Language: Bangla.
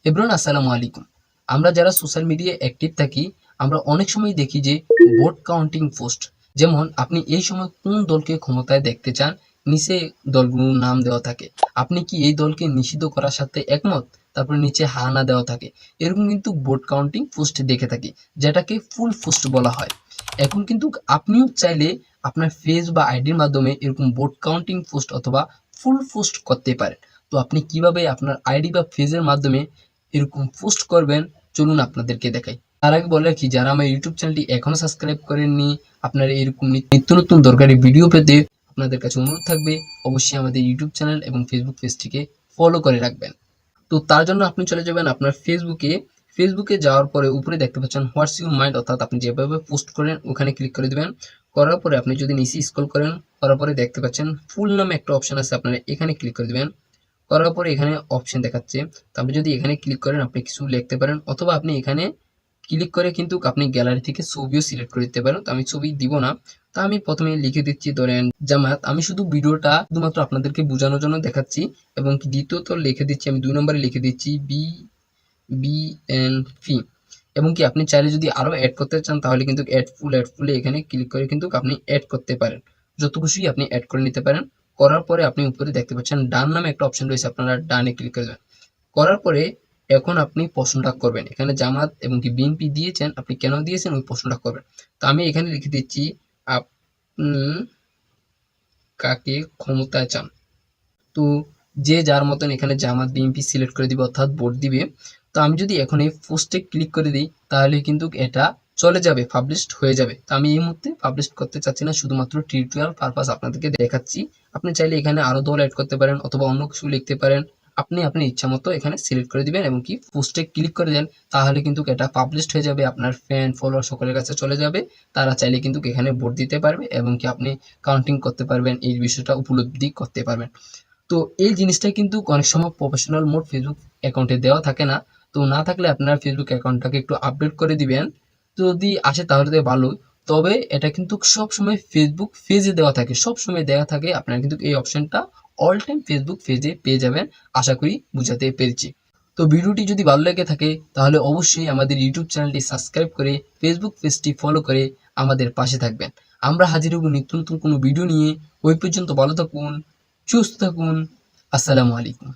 এভরিওয়ান আসসালামু আলাইকুম। আমরা যারা সোশ্যাল মিডিয়ায় অ্যাক্টিভ থাকি, আমরা অনেক সময় দেখি যে ভোট কাউন্টিং পোস্ট, যেমন আপনি এই সময় কোন দলকে ক্ষমতায় দেখতে চান, নিচে দলগুলোর নাম দেওয়া থাকে। আপনি কি এই দলকে নিষিদ্ধ করার সাথে একমত? তারপরে নিচে হা না দেওয়া থাকে। এরকম কিন্তু ভোট কাউন্টিং পোস্ট দেখে থাকি, যেটাকে ফুল পোস্ট বলা হয়। এখন কিন্তু আপনিও চাইলে আপনার ফেস বা আইডির মাধ্যমে এরকম ভোট কাউন্টিং পোস্ট অথবা ফুল পোস্ট করতে পারেন। তো আপনি কিভাবে আপনার আইডি বা ফেজের মাধ্যমে এরকম পোস্ট করবেন, চলুন আপনাদেরকে দেখাই। তার আগে বলে রাখি, যারা আমার ইউটিউব চ্যানেলটি এখনো সাবস্ক্রাইব করেননি, আপনারা এরকম নিত্য নতুন দরকারি ভিডিও পেতে আপনাদের কাছে অনুরোধ থাকবে অবশ্যই আমাদের ইউটিউব চ্যানেল এবং ফেসবুক পেজটিকে ফলো করে রাখবেন। তো তার জন্য আপনি চলে যাবেন আপনার ফেসবুকে যাওয়ার পরে উপরে দেখতে পাচ্ছেন হোয়াটস ইউর মাইন্ড, অর্থাৎ আপনি যেভাবে পোস্ট করেন ওখানে ক্লিক করে দেবেন। করার পরে আপনি যদি নিচে স্ক্রল করেন, করার পরে দেখতে পাচ্ছেন ফুল নামে একটা অপশন আছে, আপনারা এখানে ক্লিক করে দেবেন। করার পরে এখানে অপশন দেখাচ্ছে, তো আপনি যদি এখানে ক্লিক করেন আপনি কিছু লিখতে পারেন, অথবা আপনি এখানে ক্লিক করে কিন্তু আপনি গ্যালারি থেকে ছবিও সিলেক্ট করে দিতে পারেন। তো আমি ছবি দিব না, তা আমি প্রথমে লিখে দিচ্ছি ধরেন জামায়াত। আমি শুধু ভিডিওটা শুধুমাত্র আপনাদেরকে বোঝানোর জন্য দেখাচ্ছি। এবং দ্বিতীয়ত লিখে দিচ্ছি, আমি 2 নম্বরে লিখে দিচ্ছি বিএনপি। এবং কি আপনি চাইলে যদি আরো অ্যাড করতে চান তাহলে কিন্তু অ্যাড ফুলে এখানে ক্লিক করে কিন্তু আপনি অ্যাড করতে পারেন। যত খুশি আপনি অ্যাড করে নিতে পারেন। করার পরে আপনি উপরে দেখতে পাচ্ছেন ডান নামে একটা অপশন রয়েছে, আপনারা ডানে ক্লিক করে দেবেন। করার পরে এখন আপনি প্রশ্নটা করবেন, এখানে জামাত এবং কি বিএনপি দিয়েছেন, আপনি কেন দিয়েছেন ওই প্রশ্নটা করবেন। তো আমি এখানে লিখে দিচ্ছি আপনি কাকে ক্ষমতায় চান। তো যে যার মতন এখানে জামাত বিএনপি সিলেক্ট করে দিবে, অর্থাৎ ভোট দিবে। তো আমি যদি এখন এই পোস্টে ক্লিক করে দিই তাহলে কিন্তু এটা চলে যাবে, পাবলিশড হয়ে যাবে। তো আমি এই মুহূর্তে পাবলিশ করতে চাচ্ছি না, শুধুমাত্র টিউটোরিয়াল পারপাস আপনাদেরকে দেখাচ্ছি। আপনি চাইলে এখানে আরো দল অ্যাড করতে পারেন অথবা অন্য কিছু লিখতে পারেন। আপনি আপনার ইচ্ছা মতো এখানে সিলেক্ট করে দিবেন এবং কি পোস্টে ক্লিক করে দেন, তাহলে কিন্তু এটা পাবলিশড হয়ে যাবে, আপনার ফ্যান ফলোয়ার সকলের কাছে চলে যাবে। তারা চাইলে কিন্তু এখানে ভোট দিতে পারবে এবং কি আপনি কাউন্টিং করতে পারবেন, এই বিষয়টা উপলব্ধি করতে পারবেন। তো এই জিনিসটা কিন্তু অনেক সময় প্রফেশনাল মোড ফেসবুক অ্যাকাউন্টে দেওয়া থাকে না। তো না থাকলে আপনার ফেসবুক অ্যাকাউন্টটাকে একটু আপডেট করে দিবেন। যদি আসে তাহলে তো ভালোই। তবে এটা কিন্তু সবসময় ফেসবুক পেজে দেওয়া থাকে, সবসময় দেওয়া থাকে। আপনারা কিন্তু এই অপশনটা অল টাইম ফেসবুক পেজে পেয়ে যাবেন। আশা করি বুঝাতে পেরেছি। তো ভিডিওটি যদি ভালো লেগে থাকে তাহলে অবশ্যই আমাদের ইউটিউব চ্যানেলটি সাবস্ক্রাইব করে ফেসবুক পেজটি ফলো করে আমাদের পাশে থাকবেন। আমরা হাজির হব নিত্য নতুন কোনো ভিডিও নিয়ে। ওই পর্যন্ত ভালো থাকুন, সুস্থ থাকুন। আসসালামু আলাইকুম।